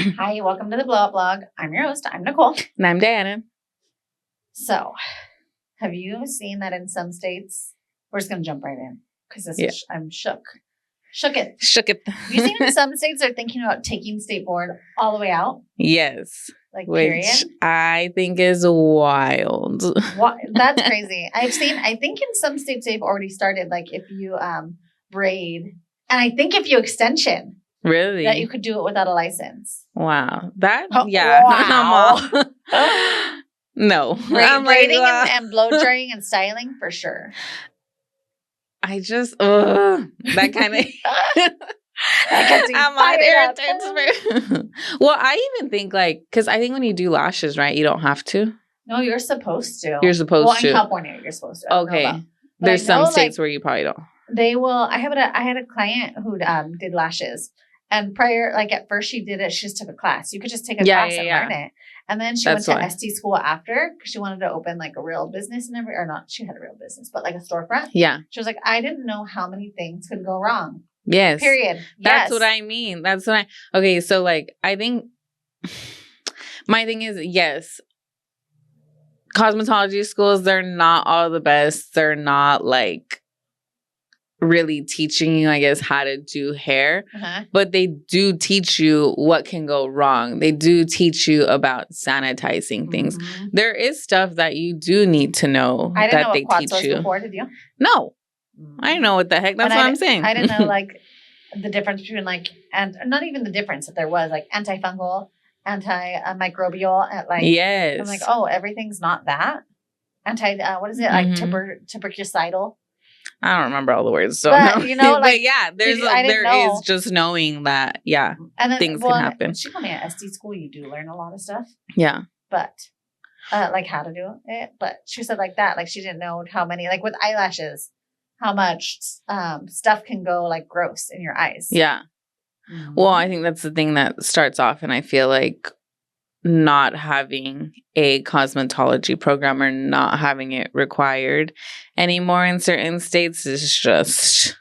Hi, welcome to the Blow Up Blog. I'm your host. I'm Nicole. And I'm Diana. So, have you seen that in some states? We're just going to jump right in because I'm shook. Shook it. Have you seen in some states they're thinking about taking state board all the way out? Yes. Like, which period? I think is wild. That's crazy. I think in some states they've already started, like if you braid, and I think if you extension. Really? That you could do it without a license. Wow. Yeah. Wow. No. Braiding and blow drying and styling for sure. I just, that kind of... Well, I even think because I think when you do lashes, right, you don't have to. No, you're supposed to. You're supposed to. In California, you're supposed to. Okay. There's some states where you probably don't. They will. I had a client who did lashes, and prior, at first she did it. She just took a class. You could just take a class and learn it, and then she went to SD school after because she wanted to open a real business and everything. Or not, she had a real business, but a storefront. Yeah. She was like, I didn't know how many things could go wrong. Yes. Period. That's what I mean. Okay, so I think my thing is, yes, cosmetology schools, they're not all the best. They're not really teaching you, I guess, how to do hair, but they do teach you what can go wrong. They do teach you about sanitizing things. There is stuff that you do need to know. I didn't know what quats was before, did you? No. I know what the heck. That's what I'm saying. I didn't know the difference between and not even the difference that there was antifungal, antimicrobial, yes. I'm oh, everything's not that. What is it tuberculosidal? I don't remember all the words, so but, but yeah, there is just knowing that and then, things can happen. She told me at SD school you do learn a lot of stuff. Yeah, but how to do it. But she said that she didn't know how many with eyelashes. How much stuff can go gross in your eyes. Yeah. Mm-hmm. Well, I think that's the thing that starts off. And I feel not having a cosmetology program or not having it required anymore in certain states is just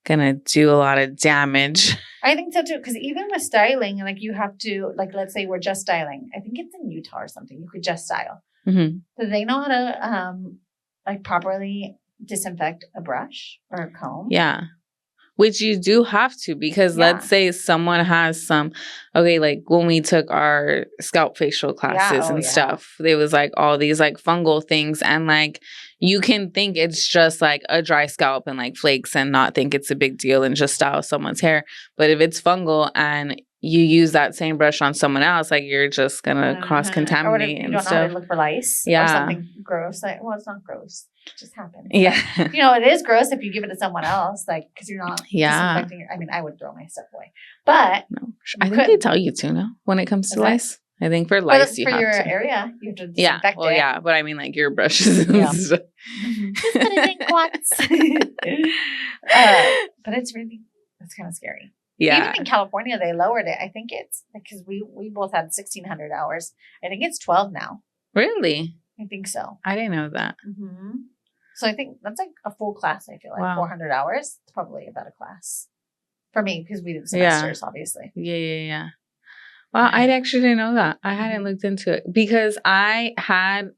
going to do a lot of damage. I think so too. Because even with styling, you have to, let's say we're just styling. I think it's in Utah or something. You could just style. Mm-hmm. Do they know how to properly disinfect a brush or a comb? Yeah. Which you do have to, because let's say someone has when we took our scalp facial classes stuff, there was all these fungal things, and you can think it's just a dry scalp and flakes and not think it's a big deal and just style someone's hair. But if it's fungal and you use that same brush on someone else, you're just gonna cross-contaminate and stuff. You don't know how to look for lice or something gross. Well, it's not gross. It just happens. Yeah. It is gross if you give it to someone else, because you're not disinfecting I would throw my stuff away. But no, I think they tell you to, no? When it comes to lice. I think for lice, you have to. For your area, you have to disinfect it. Yeah, but I mean your brushes and stuff. Just put it in quats. But it's kind of scary. Yeah. Even in California, they lowered it. I think it's because we both had 1,600 hours. I think it's 12 now. Really? I think so. I didn't know that. Mm-hmm. So I think that's a full class. I feel 400 hours. It's probably about a class for me because we did semesters, obviously. Yeah. Well, I actually didn't know that. I hadn't looked into it because I had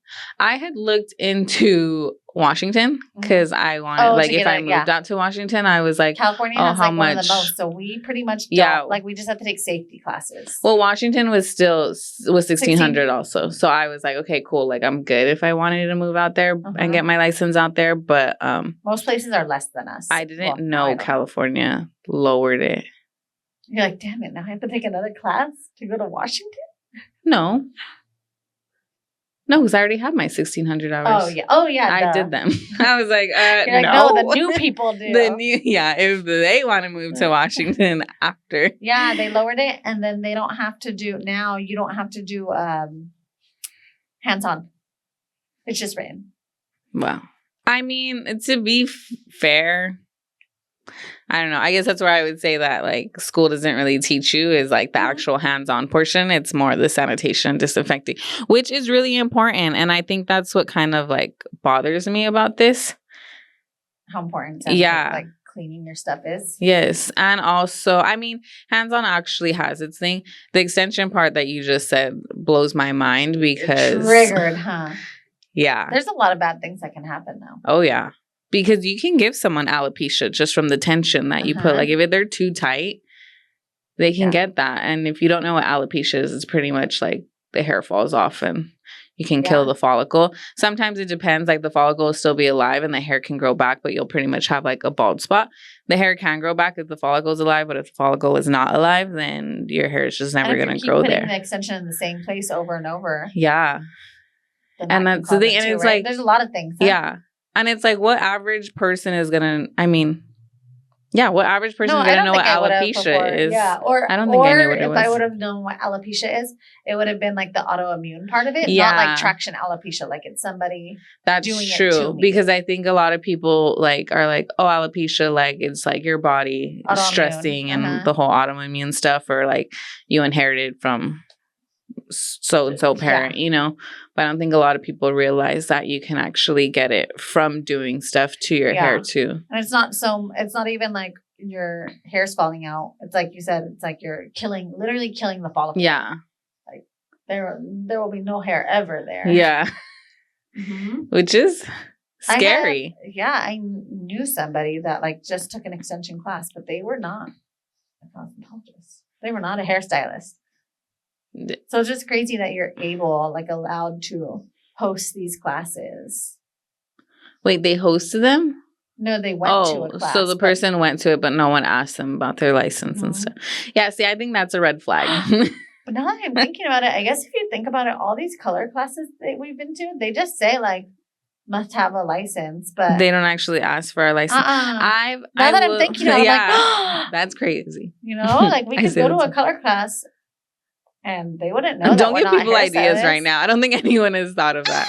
looked into Washington because I wanted if I moved out to Washington, I was California has how much? One of the most. So we pretty much don't, we just have to take safety classes. Well, Washington was 1,600 also. So I was okay, cool. I'm good if I wanted to move out there and get my license out there. But most places are less than us. I didn't know California lowered it. You're damn it, now I have to take another class to go to Washington? No, because I already have my 1,600 hours. Oh, yeah. I did them. I was no, the new people do. If they want to move to Washington after. Yeah, they lowered it, and then they don't have to do, now you don't have to do hands-on. It's just written. Well, I mean, to be fair, I don't know. I guess that's where I would say that school doesn't really teach you is the actual hands-on portion. It's more the sanitation, disinfecting, which is really important. And I think that's what kind of bothers me about this. How important? cleaning your stuff is. Yes. And also, I mean, hands-on actually has its thing. The extension part that you just said blows my mind because... You're triggered, huh? Yeah. There's a lot of bad things that can happen, though. Oh, yeah. Because you can give someone alopecia just from the tension that you put. Like, if they're too tight, they can get that. And if you don't know what alopecia is, it's pretty much like the hair falls off and you can kill the follicle. Sometimes it depends. Like, the follicle will still be alive and the hair can grow back, but you'll pretty much have like a bald spot. The hair can grow back if the follicle is alive, but if the follicle is not alive, then your hair is just never going to grow there. Putting the extension in the same place over and over. Yeah. And that's the thing. And it's like, there's a lot of things. Huh? Yeah. And it's like, what average person is going to, I mean, yeah, what average person is going to know what alopecia is? Yeah, or I don't think I knew what it was. If I would have known what alopecia is, it would have been like the autoimmune part of it, not like traction alopecia, like it's somebody doing it to me. Because I think a lot of people like are like, oh, alopecia, like it's like your body stressing and the whole autoimmune stuff, or like you inherited from so-and-so parent, you know. But I don't think a lot of people realize that you can actually get it from doing stuff to your hair too. And it's not even like your hair's falling out. It's like you said, it's like you're literally killing the follicle. Yeah. Like there will be no hair ever there. Yeah. Which is scary. I knew somebody that like just took an extension class, but they were not a cosmetologist. They were not a hairstylist. So it's just crazy that you're allowed to host these classes. Wait, they hosted them? No, they went to a class. So the person went to it, but no one asked them about their license and stuff. Yeah, see, I think that's a red flag. But now that I'm thinking about it, I guess if you think about it, all these color classes that we've been to, they just say like, must have a license, but they don't actually ask for a license. I'm thinking about it, I'm like, that's crazy. You know, like we could go to a color class and they wouldn't know. Don't give people ideas right now. I don't think anyone has thought of that.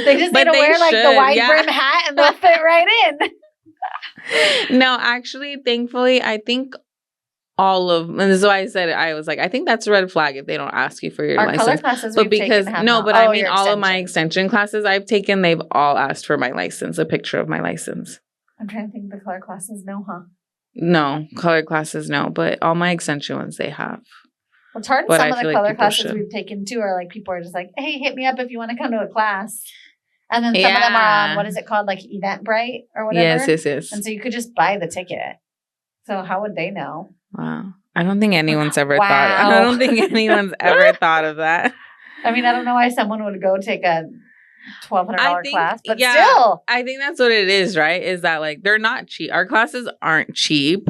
They just need to wear like the wide brim hat and they'll fit right in. No, actually, thankfully, I think and this is why I said it. I was like, I think that's a red flag if they don't ask you for your license. Color classes but because I mean all of my extension classes I've taken, they've all asked for my license, a picture of my license. I'm trying to think the color classes, no, huh? No, color classes, no, but all my extension ones they have. Well, it's hard. Some of the color classes we've taken too are like people are just like, hey, hit me up if you want to come to a class. And then some of them are on, what is it called? Like Eventbrite or whatever. Yes. And so you could just buy the ticket. So how would they know? Wow. I don't think anyone's ever thought. I don't think anyone's ever thought of that. I mean, I don't know why someone would go take a $1,200 class, but still. I think that's what it is, right? Is that like they're not cheap. Our classes aren't cheap.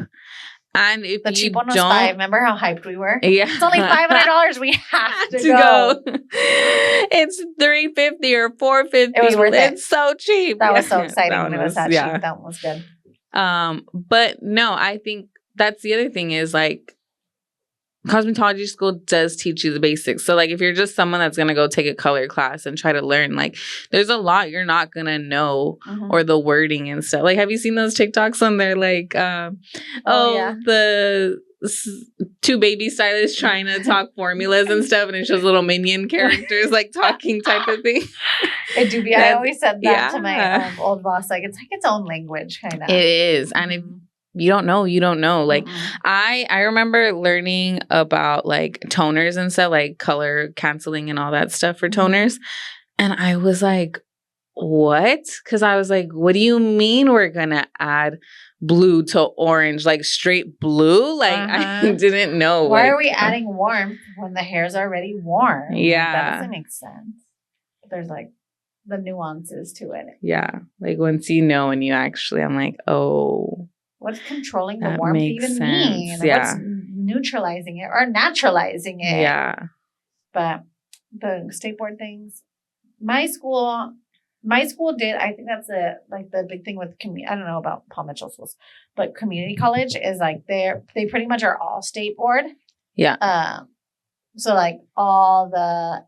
And if the cheap one was $5. Remember how hyped we were? Yeah, it's only $500. We have to go. It's $350 or $450. It was worth it. It's so cheap. That was so exciting when it was that cheap. That one was good. But no, I think that's the other thing is like cosmetology school does teach you the basics. So like if you're just someone that's going to go take a color class and try to learn, like there's a lot you're not going to know or the wording and stuff. Like have you seen those TikToks when they're like, the two baby stylists trying to talk formulas and stuff and it's just little minion characters like talking type of thing. It do be. I always said that to my old boss. Like it's like its own language kind of. It is. And if you don't know. Like I remember learning about like toners and stuff, like color canceling and all that stuff for toners. And I was like, what? Because I was like, what do you mean we're going to add blue to orange, like straight blue? Like I didn't know. Why are we adding warmth when the hair's already warm? Yeah. That doesn't make sense. There's like the nuances to it. Yeah. Like once you know and you actually, I'm like, oh. What's controlling the warmth even mean? Yeah. What's neutralizing it or naturalizing it? Yeah. But the skateboard things, my school did. I think that's the big thing with I don't know about Paul Mitchell schools, but community college is like they pretty much are all state board. Yeah. So like all the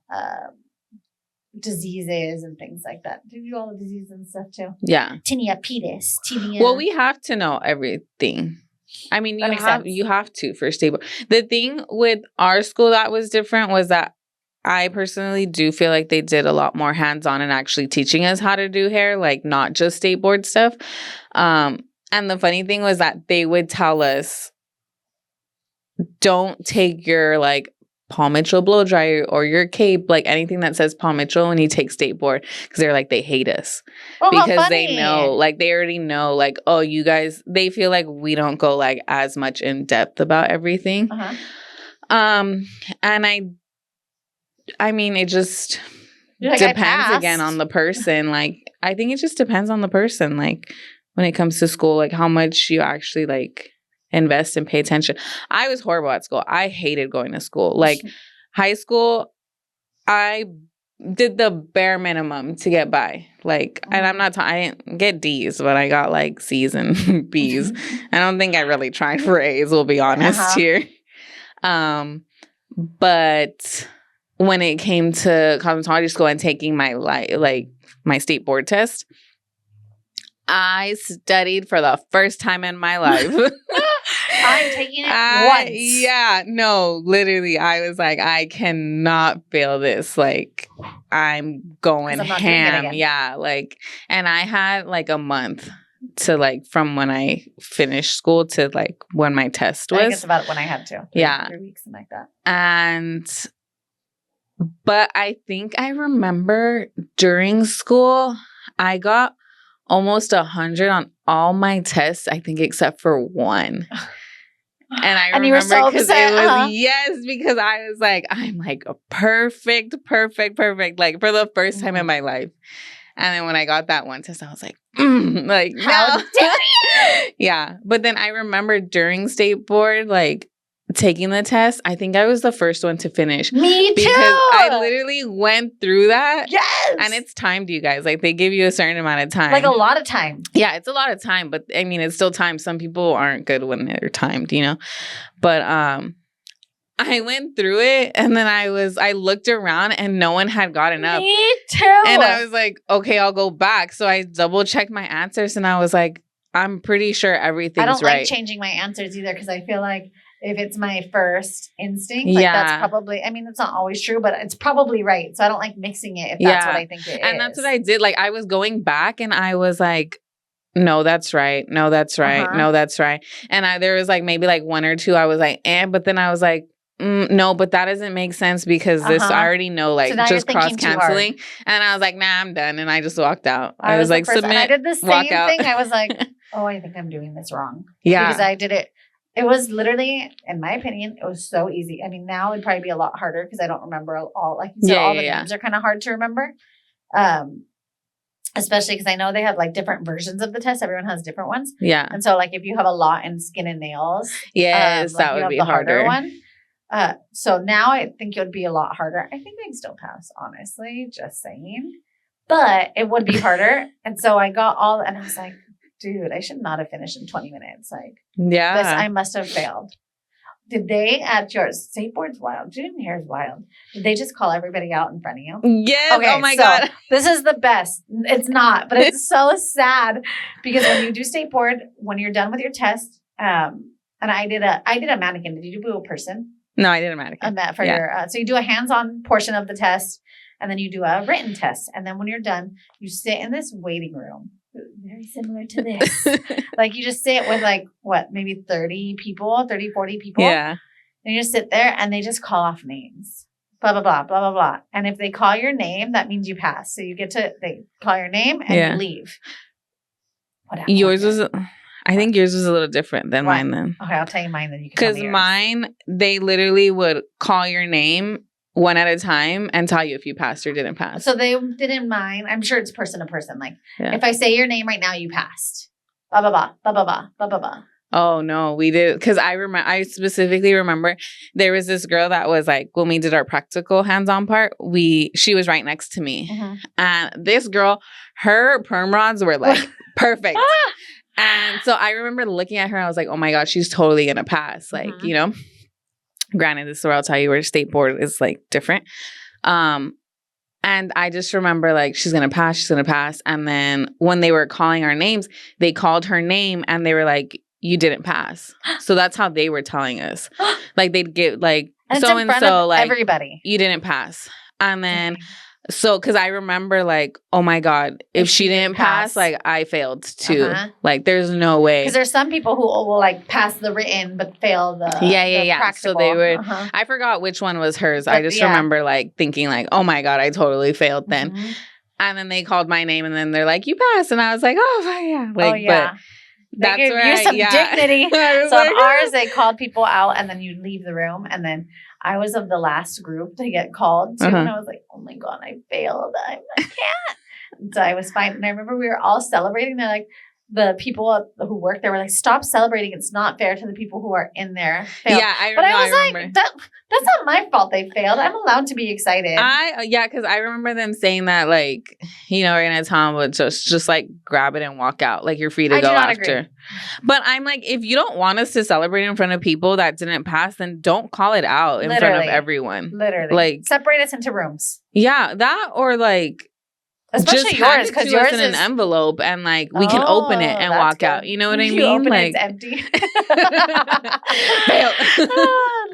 diseases and things like that. Do you do all the diseases and stuff too? Yeah. Tinea pedis. Well, we have to know everything. I mean, you have to for state board. The thing with our school that was different was that I personally do feel like they did a lot more hands-on and actually teaching us how to do hair, like not just state board stuff. And And the funny thing was that they would tell us, don't take your like Paul Mitchell blow dryer or your cape, like anything that says Paul Mitchell when you take state board, because they're like, they hate us. Oh, because they know, like they already know, like, oh, you guys, they feel like we don't go like as much in depth about everything. And I mean, it just depends again on the person. Like, I think it just depends on the person. Like, when it comes to school, like how much you actually like invest and pay attention. I was horrible at school. I hated going to school. Like high school, I did the bare minimum to get by. Like, and I'm not, I didn't get D's, but I got like C's and B's. I don't think I really tried for A's, we'll be honest here. But when it came to cosmetology school and taking my my state board test, I studied for the first time in my life. I'm taking it once. Yeah, no, literally, I was like, I cannot fail this. Like, I'm going ham. Yeah, like, and I had like a month to like from when I finished school to like when my test was. I think it's about when I had to. 3 weeks, something like that. But I think I remember during school, I got almost 100 on all my tests, I think, except for one. And I remember because it was because I was like, I'm like a perfect, like for the first time in my life. And then when I got that one test, I was like, like how dare you? Yeah. But then I remember during state board, like taking the test, I think I was the first one to finish. Me too. Because I literally went through that. Yes. And it's timed, you guys. Like they give you a certain amount of time. Like a lot of time. Yeah, it's a lot of time. But I mean, it's still time. Some people aren't good when they're timed, you know? But I went through it and then I looked around and no one had gotten up. Me too. And I was like, okay, I'll go back. So I double checked my answers and I was like, I'm pretty sure everything's right. I don't like changing my answers either because I feel like if it's my first instinct, like that's probably, I mean, it's not always true, but it's probably right. So I don't like mixing it if that's what I think it is. And that's what I did. Like I was going back and I was like, no, that's right. No, that's right. No, that's right. And there was like maybe like one or two I was like, but then I was like, no, but that doesn't make sense because this I already know, like so just cross canceling. And I was like, nah, I'm done. And I just walked out. I was like, submit. And I did the same thing. I was like, oh, I think I'm doing this wrong. Yeah. Because I did it. It was literally, in my opinion, it was so easy. I mean, now it'd probably be a lot harder because I don't remember all, like you said, all the names are kind of hard to remember. Especially because I know they have like different versions of the test. Everyone has different ones. Yeah. And so like if you have a lot in skin and nails. Yes, like, that would be the harder one. So now I think it would be a lot harder. I think I'd still pass, honestly, just saying. But it would be harder. And so I got and I was like, dude, I should not have finished in 20 minutes. Like, this, I must have failed. Did they at your state board's wild? Junior hair is wild. Did they just call everybody out in front of you? Yes. Okay, oh my God. This is the best. It's not, but it's so sad because when you do state board, when you're done with your test, and I did a mannequin. Did you do a person? No, I did a mannequin. So you do a hands-on portion of the test, and then you do a written test, and then when you're done, you sit in this waiting room. Very similar to this. Like you just sit with like maybe 30 people, 30, 40 people. Yeah. And you just sit there and they just call off names. Blah, blah, blah, blah, blah, blah. And if they call your name, that means you pass. So you they call your name and you leave. I think yours was a little different than mine then. Okay, I'll tell you mine then. You can because mine, they literally would call your name one at a time and tell you if you passed or didn't pass. So they didn't mind. I'm sure it's person to person. Like if I say your name right now, you passed. Blah, blah, blah, blah, blah, blah, blah, blah, blah. Oh, no, we did. Because I specifically remember there was this girl that was like, when we did our practical hands-on part, she was right next to me. Mm-hmm. And this girl, her perm rods were like perfect. And so I remember looking at her and I was like, oh my God, she's totally going to pass. Like, you know. Granted, this is where I'll tell you where state board is like different. And I just remember like, she's going to pass. And then when they were calling our names, they called her name and they were like, you didn't pass. So that's how they were telling us. Like they'd get like, so-and-so like, everybody. You didn't pass. And then So, because I remember like, oh my God, if she didn't pass, like I failed too. Like there's no way. Because there's some people who will like pass the written but fail the practical. So they would, I forgot which one was hers. But, I just remember like thinking like, oh my God, I totally failed then. And then they called my name and then they're like, you passed. And I was like, oh yeah. Like, but that's where where some dignity. So on ours, they called people out and then you'd leave the room. And then I was of the last group to get called to. And I was like, oh my God, I failed. I can't. So I was fine. And I remember we were all celebrating. They're like, the people who work there were like, stop celebrating. It's not fair to the people who are in there. Failed. Yeah, I was like, that's not my fault they failed. I'm allowed to be excited. Because I remember them saying that, like, you know, we're going to tell them, but just like grab it and walk out. Like, you're free to go after. Agree. But I'm like, if you don't want us to celebrate in front of people that didn't pass, then don't call it out in front of everyone. Literally. Like, separate us into rooms. Yeah, that or like, especially just yours, because yours is in an envelope and like we can open it and walk out. You know what I mean? Open like it's empty.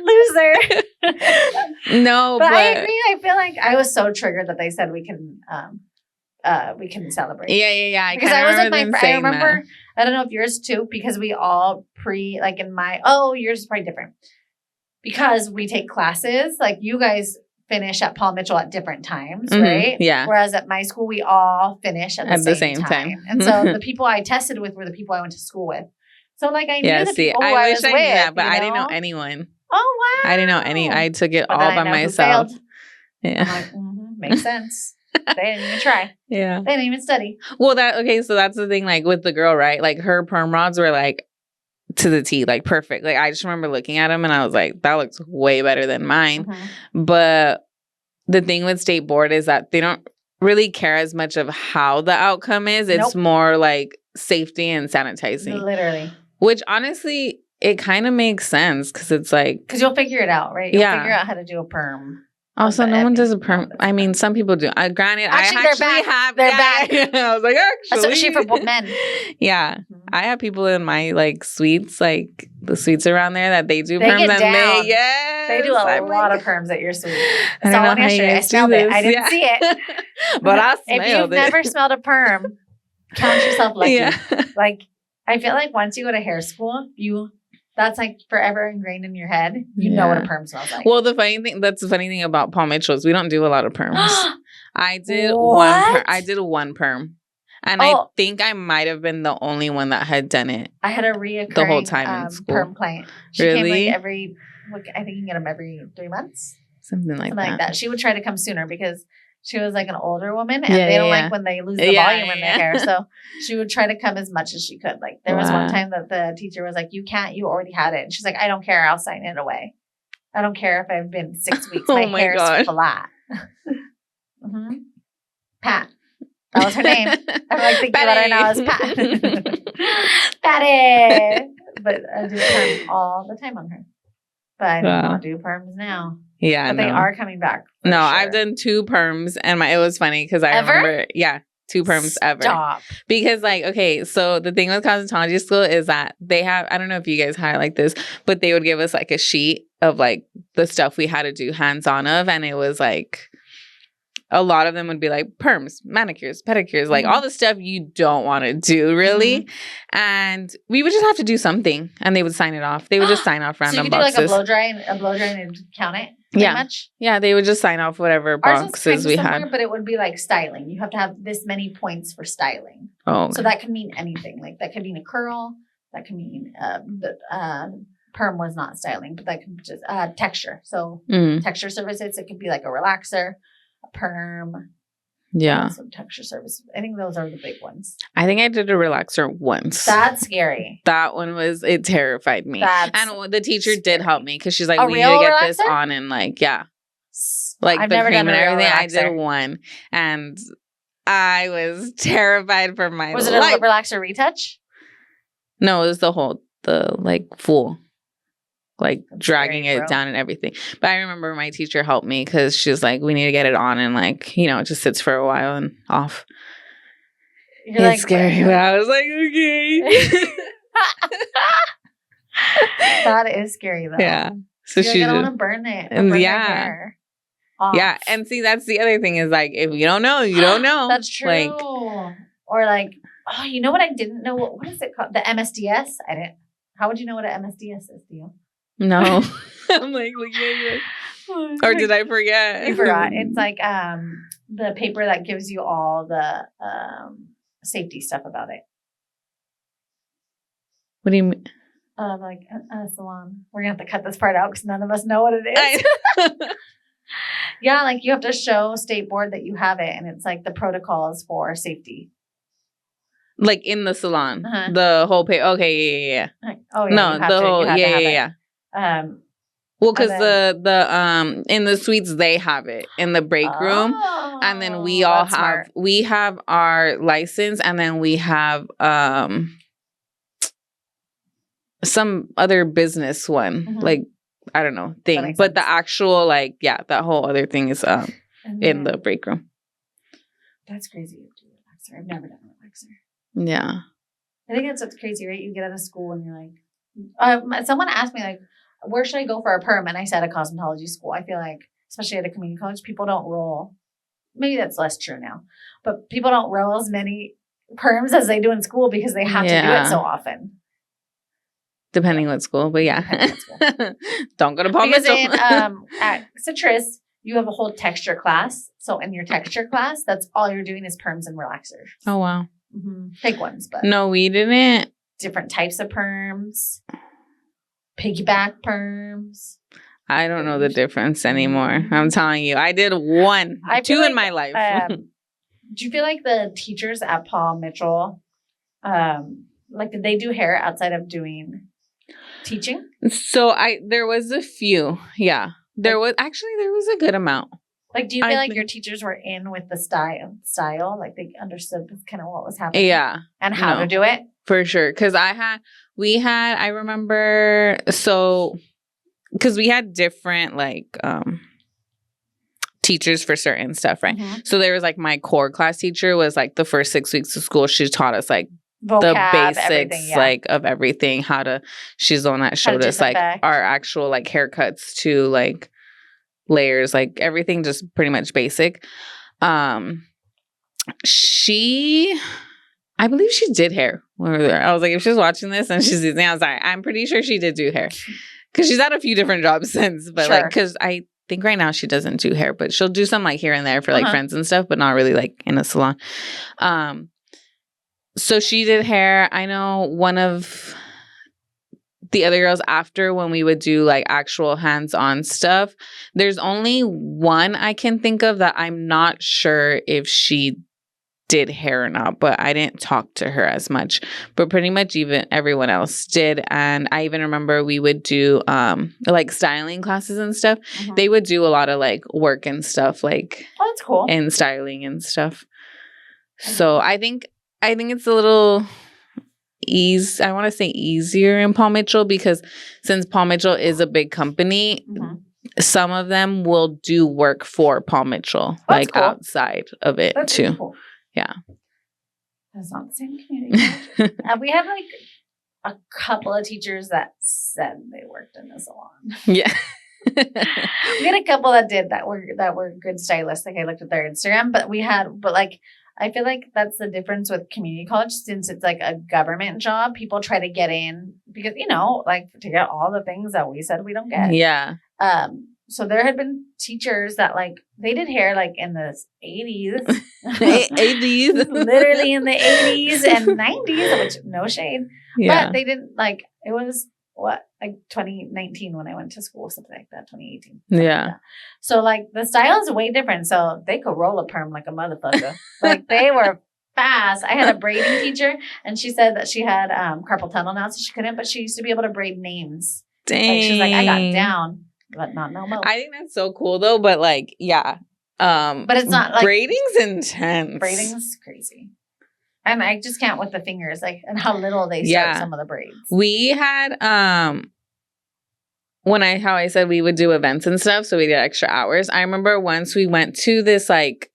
Loser. No, but I agree. I feel like I was so triggered that they said we can celebrate. Yeah. Because I was with my friend. I remember. I don't know if yours too, because we all yours is probably different because we take classes. Like you guys finish at Paul Mitchell at different times, right? Yeah. Whereas at my school, we all finish at the same time. And so the people I tested with were the people I went to school with. So like I knew the people who I was with. Yeah, but I didn't know anyone. Oh, wow. I didn't know any. I took it all by myself. Yeah. I'm like, makes sense. They didn't even try. Yeah. They didn't even study. Well, so that's the thing, like with the girl, right? Like her perm rods were like to the T, like perfect. Like I just remember looking at them and I was like, that looks way better than mine. But the thing with state board is that they don't really care as much of how the outcome is. It's more like safety and sanitizing. Literally. Which honestly, it kind of makes sense because it's like... because you'll figure it out, right? You'll figure out how to do a perm. Also, no one does a perm. I mean, some people do. Granted, I actually have. They're back. I was like, actually. Especially for men. Yeah. I have people in my, like, suites, like, the suites around there that they do perms. They do a lot of perms at your suite. I don't know how you guys I smelled it. I didn't see it. But I smelled it. If you've never smelled a perm, count yourself lucky. Yeah. Like, I feel like once you go to hair school, that's like forever ingrained in your head. You know what a perm smells like. Well, that's the funny thing about Paul Mitchell is we don't do a lot of perms. I did one perm. And I think I might have been the only one that had done it. I had a reoccurring the whole time in school. Perm client. She came like I think you can get them every 3 months. Something like that. She would try to come sooner because she was like an older woman and they don't like when they lose the volume in their hair. So she would try to come as much as she could. Like there was one time that the teacher was like, you already had it. And she's like, I don't care. I'll sign it away. I don't care if I've been 6 weeks. My hair is flat. Pat. That was her name. I'm like thinking about her now as Pat. Patty. But I do perm all the time on her. But I don't do perms now. Yeah, but they are coming back. No, sure. I've done 2 perms, and it was funny because I remember, 2 perms ever. Stop. Because so the thing with cosmetology school is that they have, I don't know if you guys had like this, but they would give us like a sheet of like the stuff we had to do hands-on of, and it was like a lot of them would be like perms, manicures, pedicures, like all the stuff you don't want to do really. And we would just have to do something and they would sign it off. They would just sign off random boxes. So you could do like a blow dry and count it? Much? Yeah, they would just sign off whatever boxes we had. But it would be like styling. You have to have this many points for styling. Oh. So that could mean anything. Like that could mean a curl. That could mean perm was not styling, but that could be just texture. So texture services, it could be like a relaxer, a perm. Yeah. Some texture service. I think those are the big ones. I think I did a relaxer once. That's scary. That one it terrified me. And the teacher did help me because she's like, we need to get this on and like, like I've the never cream done and everything. Relaxer. I did one and I was terrified for my life. Was it a relaxer retouch? No, it was the like full. Like dragging it down and everything. But I remember my teacher helped me because she's like, we need to get it on and like, it just sits for a while and off. It's scary, but I was like, okay. That is scary though. Yeah. So I don't want to burn it. Burn my hair. off. Yeah. And see, that's the other thing is like, if you don't know, you don't know. That's true. Like, or like, oh, you know what I didn't know? What is it called? The MSDS? I didn't. How would you know what an MSDS is, Theo? No. I'm like, or did I forget? You forgot. It's like the paper that gives you all the safety stuff about it. What do you mean? Like a salon. We're going to have to cut this part out because none of us know what it is. Yeah, like you have to show state board that you have it. And it's like the protocols for safety. Like in the salon. The whole paper. Okay, yeah. Oh, yeah. No, the whole, yeah. Well, because the in the suites they have it in the break room, and then we all have our license, and then we have some other business one, like I don't know thing, but the actual like that whole other thing is in the break room. That's crazy. You do relaxer. I've never done a relaxer. Yeah, I think that's what's crazy, right? You get out of school and you're like, someone asked me like, where should I go for a perm? And I said a cosmetology school. I feel like, especially at a community college, people don't roll. Maybe that's less true now, but people don't roll as many perms as they do in school because they have to do it so often. Depending what school, but don't go to Palm Mitchell. Because at Citrus, you have a whole texture class. So in your texture class, that's all you're doing is perms and relaxers. Oh, wow. Big ones, but. No, we didn't. Different types of perms. Piggyback perms. I don't know the difference anymore. I'm telling you. I did two in my life. Do you feel like the teachers at Paul Mitchell, did they do hair outside of doing teaching? So there was a few. Yeah. There was a good amount. Like, do you feel like your teachers were in with the style? Like they understood kind of what was happening? Yeah. And how to do it? For sure. Because I remember, because we had different teachers for certain stuff, right? So there was like my core class teacher was like the first 6 weeks of school. She taught us like vocab, the basics of everything, she's the one that showed us like our actual like haircuts to like layers, like everything just pretty much basic. I believe she did hair when we were there. I was like, if she's watching this and she's using, I was like, I'm pretty sure she did do hair. Because she's had a few different jobs since. But because I think right now she doesn't do hair, but she'll do some like here and there for like friends and stuff, but not really like in a salon. So she did hair. I know one of the other girls after when we would do like actual hands-on stuff, there's only one I can think of that I'm not sure if she did hair or not, but I didn't talk to her as much, but pretty much even everyone else did. And I even remember we would do like styling classes and stuff. They would do a lot of like work and stuff, like that's cool, and styling and stuff. So I think it's a little I want to say easier in Paul Mitchell, because since Paul Mitchell is a big company, some of them will do work for Paul Mitchell, like cool, outside of it too. Cool. Yeah. That's not the same community. We had like a couple of teachers that said they worked in the salon. Yeah. We had a couple that were good stylists. Like I looked at their Instagram, but I feel like that's the difference with community college, since it's like a government job. People try to get in because, like to get all the things that we said we don't get. Yeah. So there had been teachers that like they did hair like in the 80s. 80s. Literally in the 80s and 90s, which no shade. Yeah. But they didn't like, it was like 2019 when I went to school, something like that, 2018. Yeah. Like that. So like the style is way different. So they could roll a perm like a motherfucker. Like they were fast. I had a braiding teacher and she said that she had carpal tunnel now, so she couldn't, but she used to be able to braid names. Dang. Like, she's like, I got down, but not no more. I think that's so cool though, but like, yeah. But it's not like braiding's intense. Braiding's crazy. And I just can't with the fingers, like, and how little they start some of the braids. We had, how I said we would do events and stuff, so we did extra hours. I remember once we went to this, like,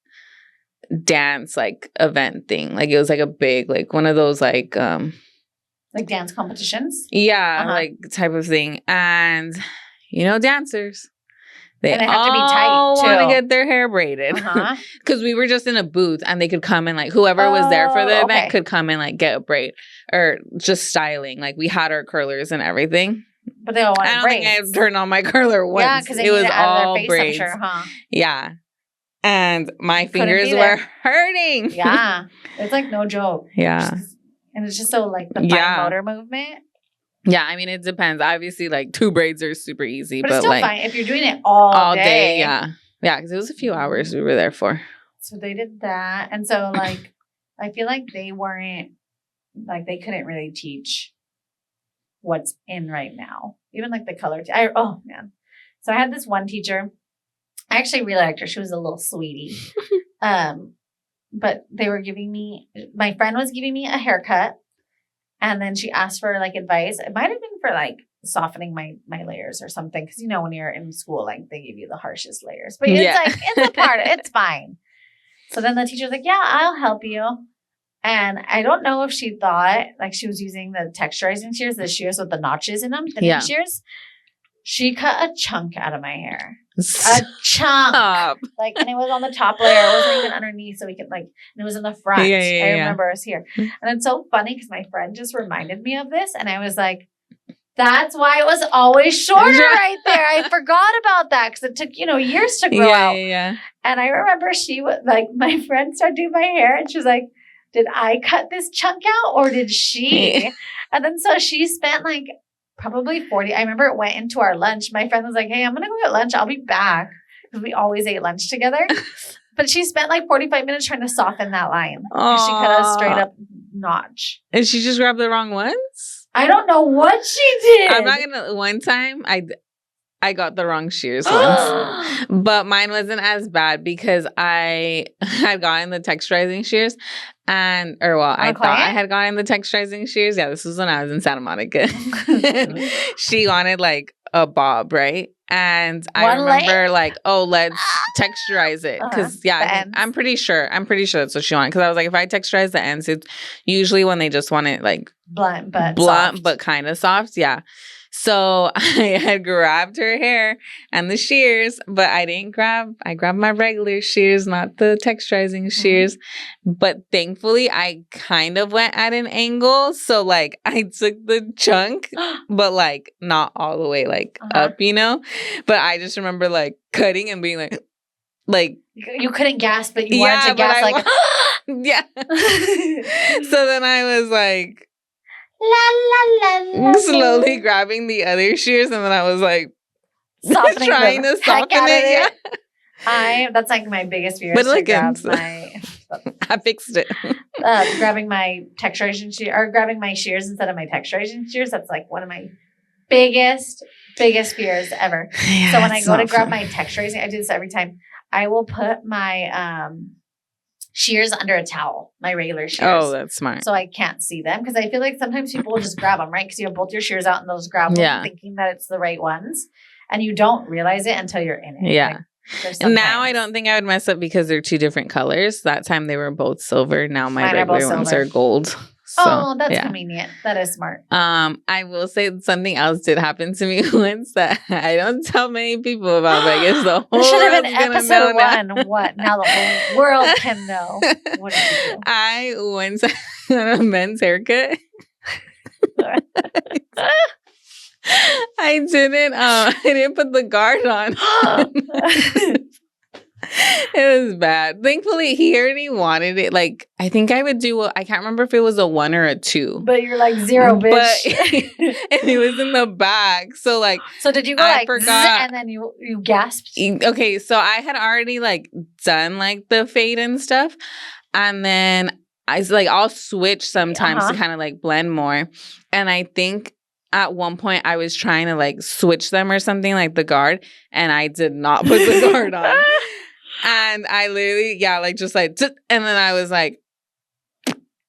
dance, like, event thing. Like, it was, like, a big, like, one of those, like dance competitions? Yeah, like, type of thing. And, dancers. They have to be tight too. Want to get their hair braided because we were just in a booth and they could come and like whoever was there for the event could come and like get a braid or just styling. Like we had our curlers and everything. But they all wanted braids. I don't think I turned on my curler once. Yeah, because it was all face, braids. I'm sure, Yeah, and my fingers were hurting. Yeah, it's like no joke. Yeah, and it's just so like the fine motor movement. Yeah, I mean, it depends. Obviously, like 2 braids are super easy. But it's still like, fine if you're doing it all day. Yeah. Yeah, because it was a few hours we were there for. So they did that. And so, like, I feel like they weren't, like, they couldn't really teach what's in right now. Even, like, the color. Oh, man. So I had this one teacher. I actually really liked her. She was a little sweetie. But they were giving me, my friend was giving me a haircut. And then she asked for like advice. It might have been for like softening my layers or something. Because you know when you're in school, like they give you the harshest layers. But it's like, it's a part. It's fine. So then the teacher's like, yeah, I'll help you. And I don't know if she thought like she was using the texturizing shears, the shears with the notches in them, thinning shears. She cut a chunk out of my hair. A chunk. Like, and it was on the top layer. It wasn't even underneath. So we could like, and it was in the front. I remember it was here. And it's so funny because my friend just reminded me of this. And I was like, that's why it was always shorter right there. I forgot about that because it took, years to grow out. And I remember she was like, my friend started doing my hair and she was like, did I cut this chunk out or did she? And then so she spent like, probably 40. I remember it went into our lunch. My friend was like, hey, I'm going to go get lunch. I'll be back. Because we always ate lunch together. But she spent like 45 minutes trying to soften that line. She cut a straight up notch. And she just grabbed the wrong ones? I don't know what she did. I'm not going to. One time, I got the wrong shears once. But mine wasn't as bad because I had gotten the texturizing shears. I thought I had gotten the texturizing shears. Yeah, this was when I was in Santa Monica. She wanted like a bob, right? And I remember like, oh, let's texturize it. Because I'm pretty sure that's what she wanted. Because I was like, if I texturize the ends, it's usually when they just want it like blunt but kind of soft. Yeah. So I had grabbed her hair and the shears, but I grabbed my regular shears, not the texturizing shears. But thankfully, I kind of went at an angle. So like I took the chunk, but like not all the way like up, But I just remember like cutting and being like you couldn't gasp, but you wanted to gasp like yeah. So then I was like, slowly grabbing the other shears, and then I was like trying to soften it. Yeah. That's like my biggest fear. But look, I fixed it. Grabbing my texturizing shears or grabbing my shears instead of my texturizing shears. That's like one of my biggest fears ever. Yeah, so when I go to grab my texturizing, I do this every time. I will put my shears under a towel, my regular shears. Oh, that's smart. So I can't see them because I feel like sometimes people will just grab them, right? Because you have both your shears out and those grab them thinking that it's the right ones. And you don't realize it until you're in it. Yeah. Like, and now I don't think I would mess up because they're 2 different colors. That time they were both silver. Now my regular ones are gold. So, that's convenient. That is smart. I will say something else did happen to me once that I don't tell many people about, but I guess the whole world should have been episode 1. Now. What? Now the whole world can know. What did you do? I once had a men's haircut. I didn't put the guard on. It was bad. Thankfully, he already wanted it. Like, I think I would do, I can't remember if it was a 1 or a 2. But you're like 0, bitch. And it was in the back. So, like. So, did you go like, and then you gasped? Okay, so I had already, like, done, like, the fade and stuff. And then I'll switch sometimes to kind of, like, blend more. And I think at one point I was trying to, like, switch them or something, like the guard. And I did not put the guard on. And I literally, and then I was like,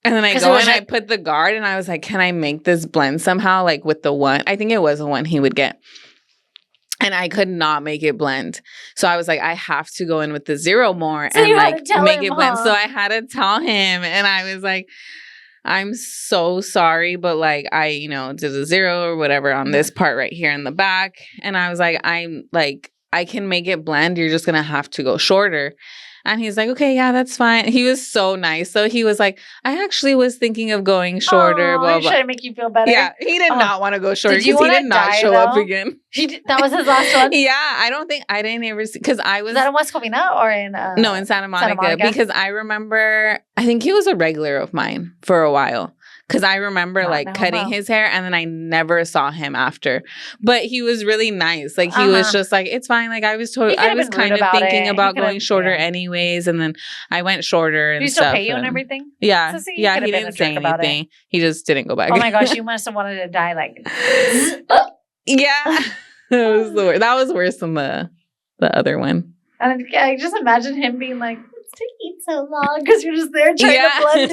and then I go and I put the guard and I was like, can I make this blend somehow? Like with the 1, I think it was the 1 he would get. And I could not make it blend. So I was like, I have to go in with the 0 more and like make it blend. So I had to tell him and I was like, I'm so sorry, but like I, did a 0 or whatever on this part right here in the back. And I was like, I'm like, I can make it blend. You're just going to have to go shorter. And he's like, okay, yeah, that's fine. He was so nice. So he was like, I actually was thinking of going shorter. Blah, blah. Trying to make you feel better. Yeah, he did not want to go shorter because he did not show up again. That was his last one? Yeah, I didn't ever see, because I was... Is that in West Covina or in... no, in Santa Monica. Because I remember, I think he was a regular of mine for a while. Because I remember cutting his hair and then I never saw him after. But he was really nice. Like he was just like, it's fine. Like I was kind of thinking about going shorter anyways. And then I went shorter and stuff. Did he still pay you and everything? Yeah. So he didn't say anything. He just didn't go back. Oh my gosh, you must have wanted to die like... Yeah. That was the worst. That was worse than the other one. And I just imagine him being like, taking so long because you're just there trying to blend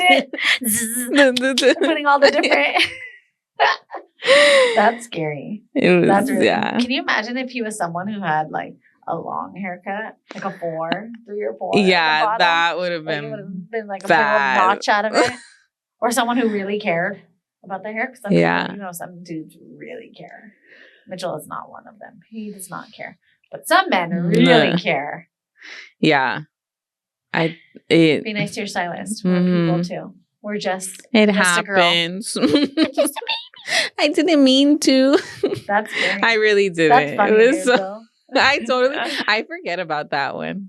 it. Putting all the different... That's scary. That's really... Can you imagine if he was someone who had like a long haircut, like a 3 or 4? Yeah, that would have been... It would have been like a big old notch out of it. Or someone who really cared about their hair. Because some dudes really care. Mitchell is not one of them. He does not care. But some men really care. Yeah. Be nice to your stylist. We're people too. We're just... It happens. I didn't mean to. That's scary. I really didn't. That's funny. It was so... I forget about that one.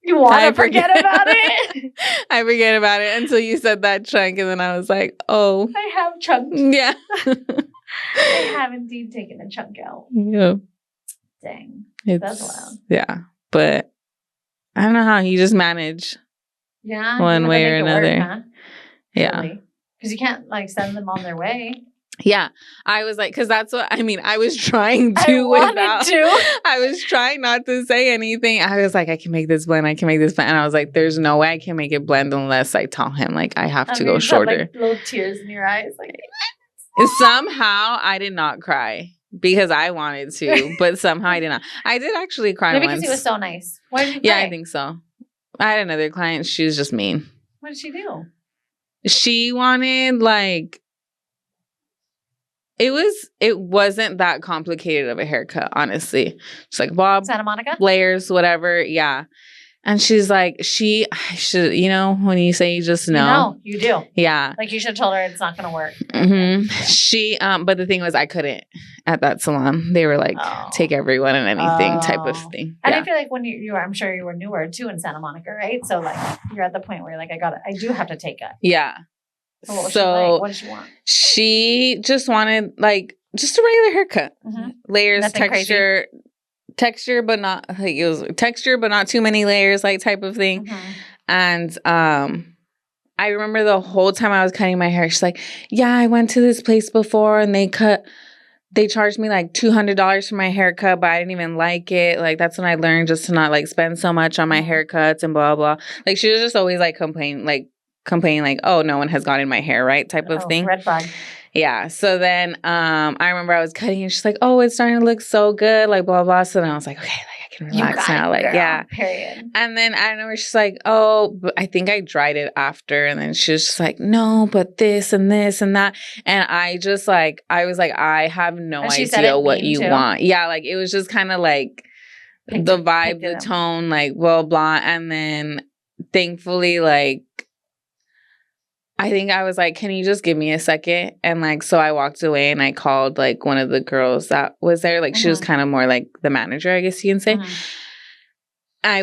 You want to forget about it? I forget about it until you said that chunk, and then I was like, oh. I have chunked. Yeah. I have indeed taken a chunk out. Yeah. Dang. That's wild. Yeah. But I don't know how he just managed. Yeah. One way or another. Work, huh? Yeah. Because you can't send them on their way. Yeah. I was like, because that's what, I was trying to I was trying not to say anything. I was like, I can make this blend. And I was like, there's no way I can make it blend unless I tell him, like, I have to go shorter. Little tears in your eyes. Somehow I did not cry because I wanted to, but somehow I did not. I did actually cry once. Because he was so nice. Why did you cry? Yeah, I think so. I had another client. She was just mean. What did she do? She wanted it wasn't that complicated of a haircut, honestly. Just like bob, Santa Monica, layers, whatever. Yeah. And she's like, I should, when you say you just know. You do. Yeah. Like you should have told her it's not going to work. Mm-hmm. Yeah. She, but the thing was I couldn't at that salon. They were like, take everyone and anything type of thing. And I feel like when you were, I'm sure you were newer too in Santa Monica, right? So you're at the point where you're like, I do have to take it. Yeah. So what was she like? What did she want? She just wanted just a regular haircut. Mm-hmm. Layers, nothing texture. Crazy. Texture, but not it was texture, but not too many layers, type of thing. Mm-hmm. And I remember the whole time I was cutting my hair, she's like, "Yeah, I went to this place before, and they charged me like $200 for my haircut, but I didn't even like it. Like that's when I learned just to not spend so much on my haircuts and blah blah." Like she was just always complaining, "Oh, no one has gotten my hair right," type of thing. Red flag. Yeah. So then I remember I was cutting and she's like, "Oh, it's starting to look so good," blah, blah. So then I was like, okay, I can relax now. Yeah. Period. And then I remember she's like, "Oh, but I think I dried it after." And then she was just like, "No, but this and this and that." And I just I was like, I have no idea what you want. Yeah. It was just kind of the vibe, the tone, blah, blah. And then thankfully, I think I was like, "Can you just give me a second?" And so I walked away and I called one of the girls that was there. She was kind of more the manager, I guess you can say.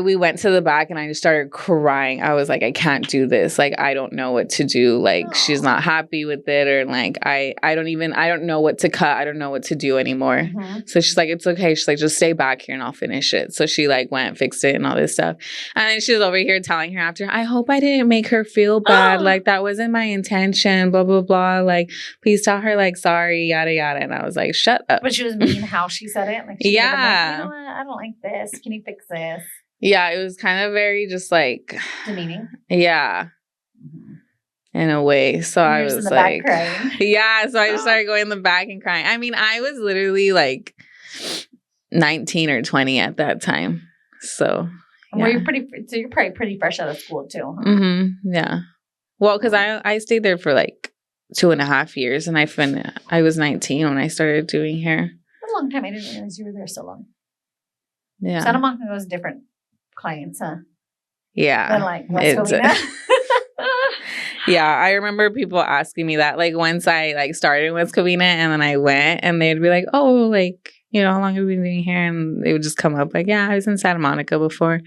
We went to the back and I just started crying. I was like, "I can't do this. I don't know what to do. She's not happy with it, or I don't know what to cut. I don't know what to do anymore." So she's like, "It's okay." She's like, "Just stay back here and I'll finish it." So she went and fixed it and all this stuff. And then she was over here telling her after, "I hope I didn't make her feel bad. That wasn't my intention, blah, blah, blah. Please tell her sorry, yada, yada." And I was like, "Shut up." But she was mean how she said it. Yeah. "You know what? I don't like this. Can you fix this?" Yeah, it was kind of very just demeaning. Yeah. In a way. So I was in the back crying. Yeah, so I just started going in the back and crying. I mean, I was literally 19 or 20 at that time. So yeah. Well, you're probably pretty fresh out of school too, huh? Mm-hmm. Yeah. Well, because I stayed there for 2.5 years and I was 19 when I started doing hair. That's a long time. I didn't realize you were there so long. Yeah. Santa Monica was different clients, huh? Yeah. Than like West Covina. Yeah, I remember people asking me that, like, once I, like, started in West Covina and then I went, and they'd be like, oh, like, you know, how long have you been doing here? And they would just come up like, yeah, I was in Santa Monica before.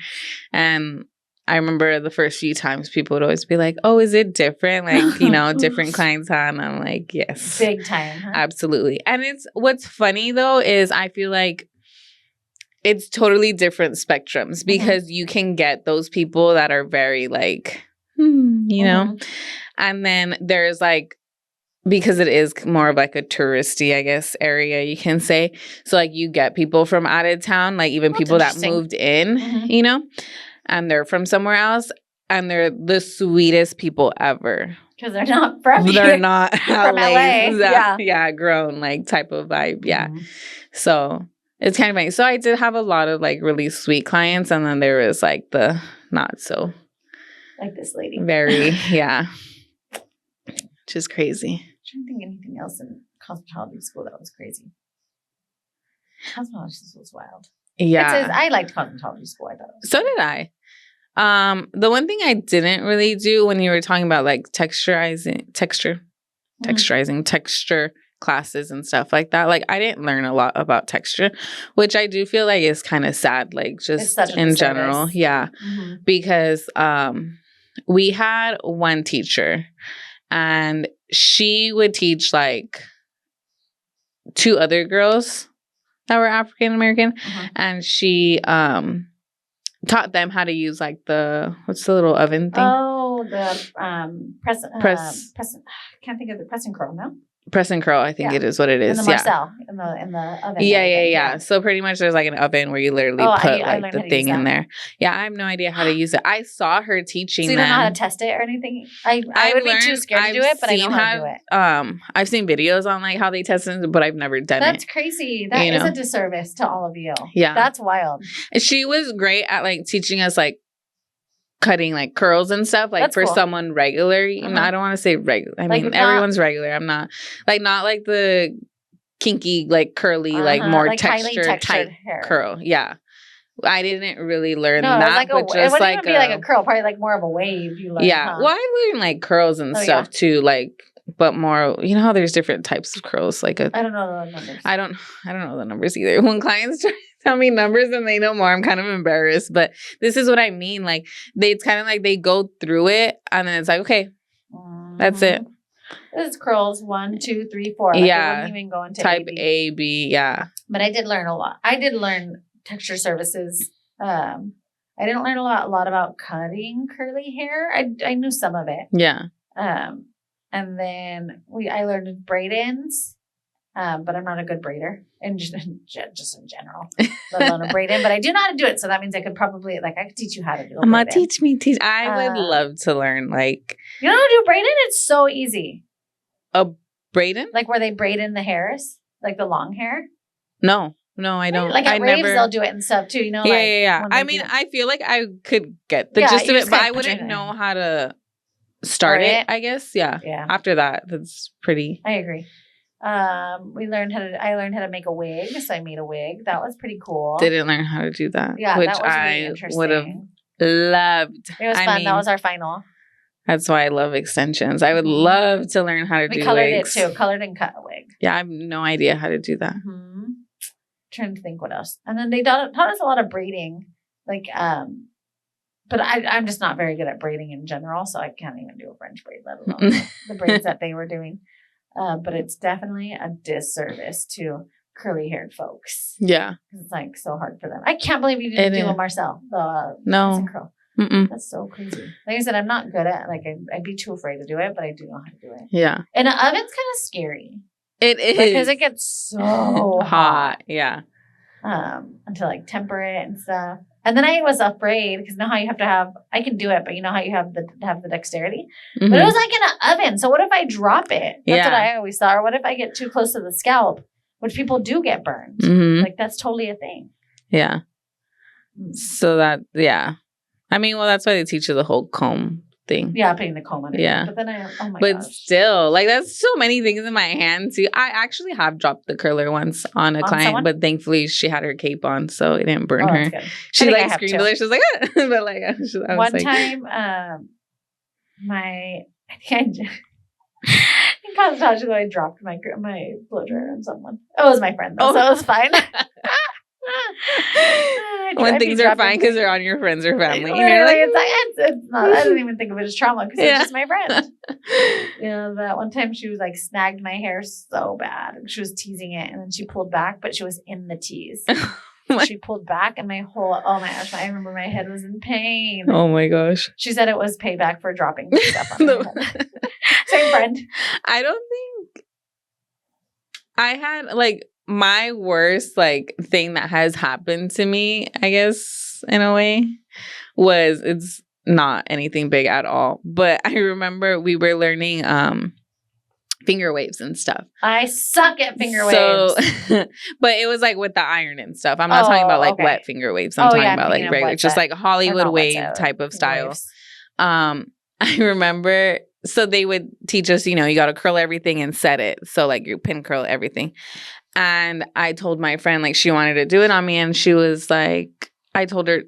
And I remember the first few times people would always be like, oh, is it different? Like, you know, different clients, huh? And I'm like, yes. Big time, huh? Absolutely. And what's funny, though, is I feel like it's totally different spectrums because you can get those people that are very, like, you know? And then there's, like, because it is more of, like, a touristy, I guess, area, you can say. So, like, you get people from out of town, like, even people that moved in, you know? And they're from somewhere else. And they're the sweetest people ever. Because they're not from here. They're not from LA. Yeah, grown, like, type of vibe. Yeah. So it's kind of funny. So I did have a lot of, like, really sweet clients. And then there was, like, the not so. Like this lady. Very, yeah. Which is crazy. I'm trying to think anything else in cosmetology school that was crazy. Cosmetology school was wild. Yeah. I liked cosmetology school. I thought it was so did I. The one thing I didn't really do when you were talking about, like, texture classes and stuff like that, like, I didn't learn a lot about texture, which I do feel like is kind of sad, like, just in general. Yeah. Because we had one teacher and she would teach, like, two other girls that were African American, and she taught them how to use, like, what's the little oven thing? Oh, the press. I can't think of the press and curl. No. Press and curl, I think it is what it is. In the Marcel, in the oven. Yeah. So pretty much there's, like, an oven where you literally put like the thing in there. Yeah, I have no idea how to use it. I saw her teaching. So you don't know how to test it or anything? I would be too scared to do it, but I know how to do it. I've seen videos on, like, how they test it, but I've never done it. That's crazy. That is a disservice to all of you. Yeah. That's wild. And she was great at, like, teaching us, like, cutting, like, curls and stuff, like, for someone regular. I don't want to say regular. I mean, everyone's regular. I'm not like the kinky, like, curly, like, more like textured type hair. Curl. Yeah. I didn't really learn that, but just, it wouldn't even be like a curl, probably like more of a wave. You learn, yeah. Well, I learned, like, curls and stuff too, like, but more, you know how there's different types of curls, like I don't know the numbers. I don't know the numbers either. When clients try to tell me numbers and they know more, I'm kind of embarrassed. But this is what I mean. Like, it's kind of like they go through it and then it's like, okay, that's it. This is curls 1, 2, 3, 4. Like, I wouldn't even go into type A, B. Yeah. But I did learn a lot. I did learn texture services. I didn't learn a lot about cutting curly hair. I knew some of it. Yeah. And then I learned braid-ins, but I'm not a good braider, and just in general, let alone a braid-in. But I do know how to do it, so that means I could probably, like, I could teach you how to do a braid-in. Teach me. I would love to learn, like. You know how to do braid-in? It's so easy. A braid-in? Like where they braid in the hairs, like the long hair? No, I don't. Like at raves, they'll do it and stuff too, you know? Yeah. I mean, I feel like I could get the gist of it, but I wouldn't know how to start it, I guess. Yeah. After that, that's pretty. I agree. I learned how to make a wig, so I made a wig. That was pretty cool. Didn't learn how to do that. Yeah, which that was really interesting. Would have loved. It was fun. That was our final. That's why I love extensions. I would love to learn how to do wigs. We colored it too. Colored and cut a wig. Yeah, I have no idea how to do that. Trying to think what else. And then they taught us a lot of braiding. Like, but I'm just not very good at braiding in general, so I can't even do a French braid, let alone the braids that they were doing. But it's definitely a disservice to curly-haired folks. Yeah. It's, like, so hard for them. I can't believe you didn't do a Marcel, no curl. Mm-mm. That's so crazy. Like I said, I'm not good at, like, I'd be too afraid to do it, but I do know how to do it. Yeah. And an oven's kind of scary. It is. Because it gets so hot. Yeah. Until, like, temper it and stuff. And then I was afraid because you know how you have to have, I can do it, but you know how you have the dexterity? But it was like in an oven. So what if I drop it? That's what I always thought. Or what if I get too close to the scalp, which people do get burned? Like, that's totally a thing. Yeah. So that, yeah. I mean, well, that's why they teach you the whole comb thing. Yeah, putting the comb under. Yeah. But then oh my but gosh. Still, like that's so many things in my hand too. I actually have dropped the curler once on a client, someone? But thankfully she had her cape on, so it didn't burn her. Good. She like screamed, she was like, ah! But like, one time, I I dropped my blow dryer on someone. It was my friend though, so it was fine. When things are fine because they're on your friends or family. Literally, it's not. I didn't even think of it as trauma because it's just my friend. That one time she was like snagged my hair so bad. She was teasing it and then she pulled back, but she was in the tease. She pulled back and my gosh, I remember my head was in pain. Oh my gosh. She said it was payback for dropping stuff on her head. Same friend. I don't think I had like my worst like thing that has happened to me, I guess, in a way, was it's not anything big at all. But I remember we were learning finger waves and stuff. I suck at finger waves. But it was like with the iron and stuff. I'm not talking about like wet finger waves. I'm talking about like regular, just like Hollywood wave type of style. Waves. I remember, so they would teach us, you got to curl everything and set it. So like you pin curl everything. And I told my friend, like she wanted to do it on me. And she was like, I told her,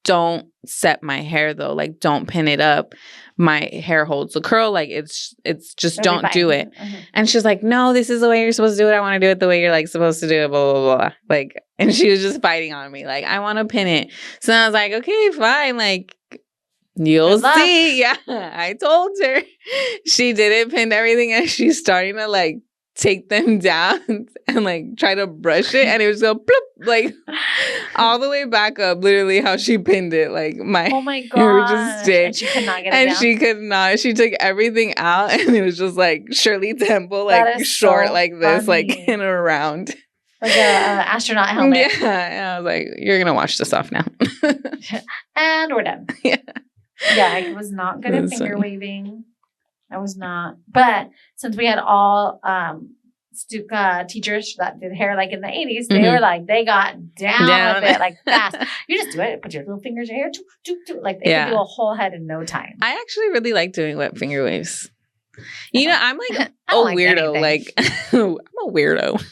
don't set my hair though. Like don't pin it up. My hair holds the curl. Like it's just don't do it. Mm-hmm. And she's like, no, this is the way you're supposed to do it. I want to do it the way you're like supposed to do it, blah, blah, blah. Like, and she was just fighting on me. Like, I want to pin it. So I was like, okay, fine. Like, you'll see. Yeah. I told her. She did it, pinned everything, and she's starting to like take them down and like try to brush it, and it was go bloop, like all the way back up, literally how she pinned it. Like my hair would just stay. And she could not get it down? She could not. She took everything out, and it was just like Shirley Temple, like short, so like this, funny. Like in a round. Like a astronaut helmet. Yeah. And I was like, you're going to wash this off now. And we're done. Yeah. Yeah, I was not good at finger waving. I was not. But since we had all teachers that did hair like in the 80s, they were like, they got down with it like fast. You just do it. Put your little fingers in your hair. Like they could do a whole head in no time. I actually really like doing wet finger waves. I'm like a weirdo. Like I'm a weirdo.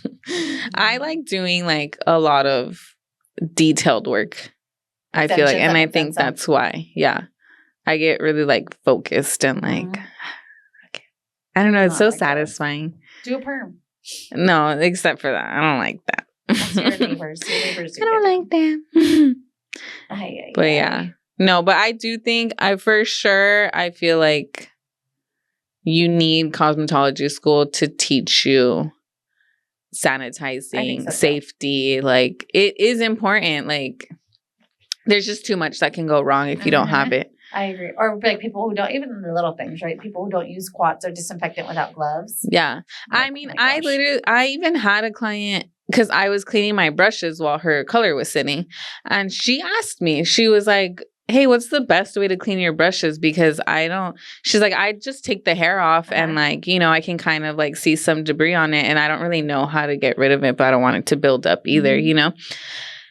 I like doing like a lot of detailed work. I feel like, and I think that's why. Yeah. I get really like focused and like, I don't know. It's so satisfying. Do a perm. No, except for that. I don't like that. That's your neighbors. Your neighbors do I don't like that. But yeah. No, but I do think I feel like you need cosmetology school to teach you sanitizing, safety. Like it is important. Like there's just too much that can go wrong if you don't have it. I agree. Or like people who don't, even the little things, right? People who don't use quats or disinfectant without gloves. Yeah. I mean, I even had a client because I was cleaning my brushes while her color was sitting. And she asked me, she was like, hey, what's the best way to clean your brushes? Because she's like, I just take the hair off and like, I can kind of like see some debris on it and I don't really know how to get rid of it, but I don't want it to build up either,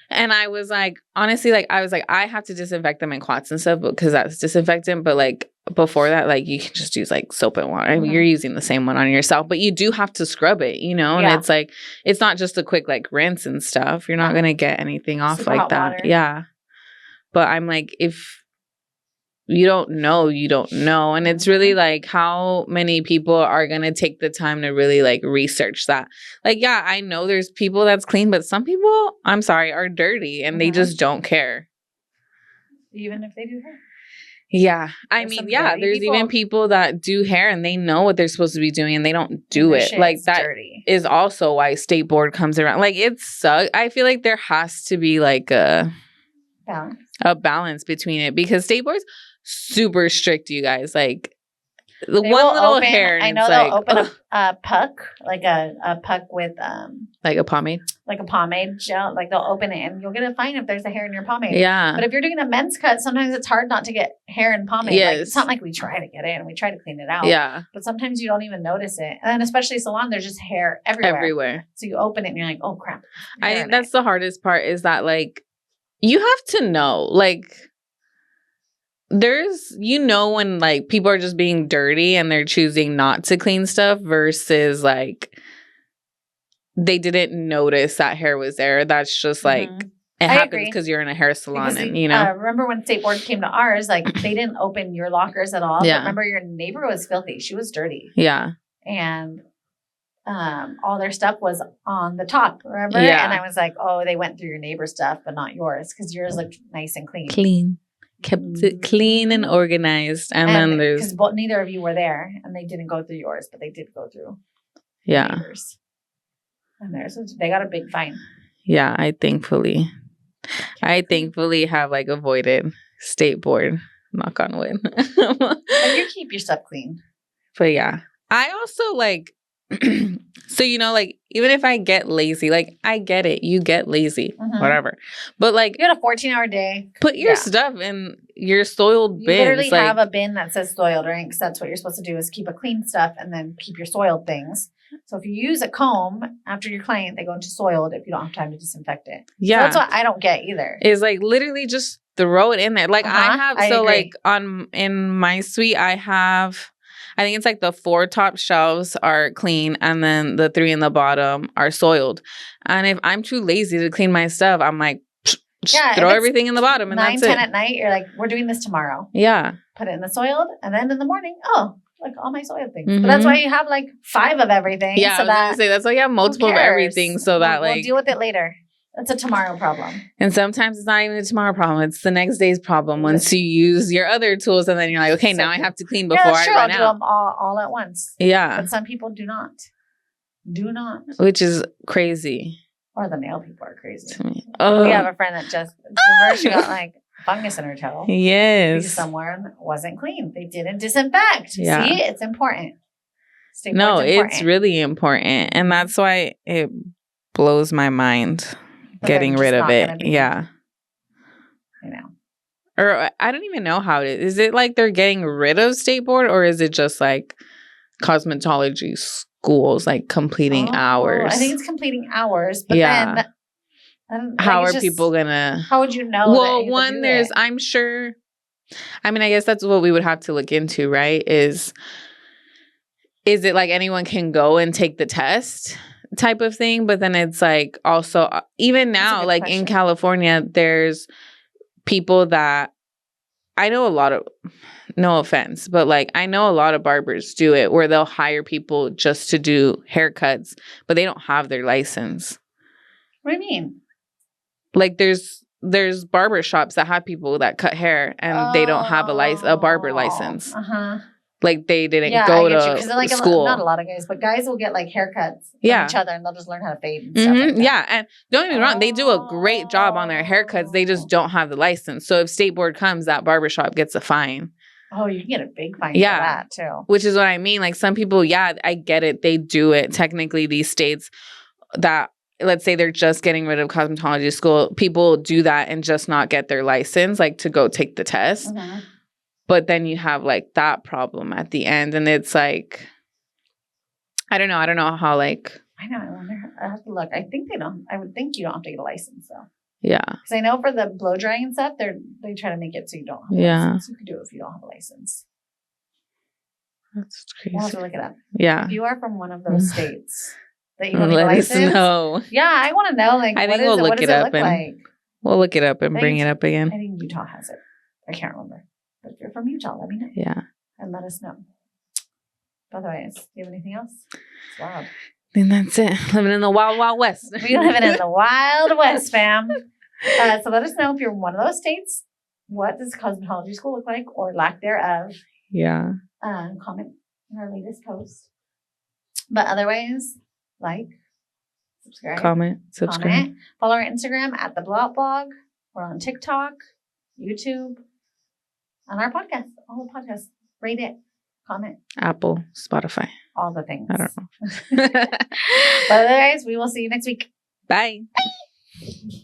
And I was like, honestly, like, I have to disinfect them in quats and stuff because that's disinfectant. But like before that, like you can just use like soap and water. I mean, you're using the same one on yourself, but you do have to scrub it, And it's like, it's not just a quick like rinse and stuff. You're not going to get anything off super like that. Water. Yeah. But I'm like, if you don't know, you don't know. And it's really like how many people are going to take the time to really like research that. Like, yeah, I know there's people that's clean, but some people, I'm sorry, are dirty and they just don't care. Even if they do hair. Yeah. I mean, yeah, there's even people that do hair and they know what they're supposed to be doing and they don't do it. Like that is also why state board comes around. Like it sucks. I feel like there has to be like a balance between it because state board's super strict, you guys. Like the one little hair. I know they'll open a puck, like a puck with like a pomade. Like a pomade gel. Like they'll open it and you'll get a fine if there's a hair in your pomade. Yeah. But if you're doing a men's cut, sometimes it's hard not to get hair in pomade. Yes. Like, it's not like we try to get it and we try to clean it out. Yeah. But sometimes you don't even notice it. And then especially salon, there's just hair everywhere. So you open it and you're like, oh crap. I think that's the hardest part is that like you have to know, like there's, when like people are just being dirty and they're choosing not to clean stuff versus like they didn't notice that hair was there. That's just like, it happens because you're in a hair salon and, remember when State Board came to ours, like they didn't open your lockers at all. Yeah. But remember your neighbor was filthy. She was dirty. Yeah. And all their stuff was on the top, remember? Yeah. And I was like, oh, they went through your neighbor's stuff, but not yours because yours looked nice and clean. Clean. Kept it clean and organized. And then there's... Because neither of you were there and they didn't go through yours, but they did go through neighbors. And they got a big fine. Yeah, I thankfully have like avoided State Board. Knock on wood. But you keep your stuff clean. But yeah. I also like... So, like, even if I get lazy, like, I get it. You get lazy, whatever. But, like... You had a 14-hour day. Put your stuff in your soiled bins. You literally have a bin that says soiled, right? Because that's what you're supposed to do is keep a clean stuff and then keep your soiled things. So if you use a comb after your client, they go into soiled if you don't have time to disinfect it. Yeah. So that's what I don't get either. Is, like, literally just throw it in there. Like, I agree. Like, in my suite, I think it's like the 4 top shelves are clean and then the 3 in the bottom are soiled. And if I'm too lazy to clean my stuff, I'm like, throw everything in the bottom and 9, that's 10 at night, you're like, we're doing this tomorrow. Yeah. Put it in the soiled and then in the morning, like all my soiled things. But that's why you have like 5 of everything. Yeah, so that's why you have multiple of everything so that we'll deal with it later. That's a tomorrow problem. And sometimes it's not even a tomorrow problem. It's the next day's problem once you use your other tools. And then you're like, okay, now I have to clean before I run out. I'll do them all at once. Yeah. But some people do not. Which is crazy. Or the nail people are crazy. Oh. We have a friend that she got like fungus in her toe. Yes. Because somewhere wasn't clean. They didn't disinfect. Yeah. See, it's important. It's really important. And that's why it blows my mind. Getting rid of it. Yeah. Or I don't even know how it is. Is it like they're getting rid of State Board or is it just like cosmetology schools like completing hours? I think it's completing hours. But then how are people gonna... How would you know? Well, I'm sure... I mean, I guess that's what we would have to look into, right? Is it like anyone can go and take the test? Type of thing, but then it's like also even now like in California there's people that I know a lot of, no offense, but like I know a lot of barbers do it where they'll hire people just to do haircuts but they don't have their license. What do you mean? Like there's barber shops that have people that cut hair and they don't have a barber license. Like they didn't go to school. Not a lot of guys, but guys will get like haircuts from each other and they'll just learn how to fade and stuff like that. Yeah, and don't get me wrong, they do a great job on their haircuts. They just don't have the license. So if State Board comes, that barbershop gets a fine. Oh, you can get a big fine for that too. Which is what I mean. Like some people, I get it. They do it. Technically, these states that, let's say they're just getting rid of cosmetology school, people do that and just not get their license, like to go take the test. But then you have like that problem at the end. And it's like, I don't know how like. I know. I wonder. I have to look. I would think you don't have to get a license though. Yeah. Because I know for the blow drying and stuff, they try to make it so you don't have a license. You can do it if you don't have a license. That's crazy. We'll have to look it up. Yeah. If you are from one of those states that you don't need a license. Let us know. Yeah, I want to know. Like, I think we'll look it up and we'll look it up and bring it up again. I think Utah has it. I can't remember. But if you're from Utah, let me know. Yeah. And let us know. Otherwise, do you have anything else? It's wild. I think that's it. Living in the wild, wild west. We're living in the wild west, fam. So let us know if you're in one of those states. What does cosmetology school look like or lack thereof? Yeah. Comment in our latest post. But otherwise, like, subscribe. Comment. Follow our Instagram at the Blog. We're on TikTok, YouTube. On our podcast, all the podcasts, rate it, comment. Apple, Spotify. All the things. I don't know. But otherwise, we will see you next week. Bye. Bye.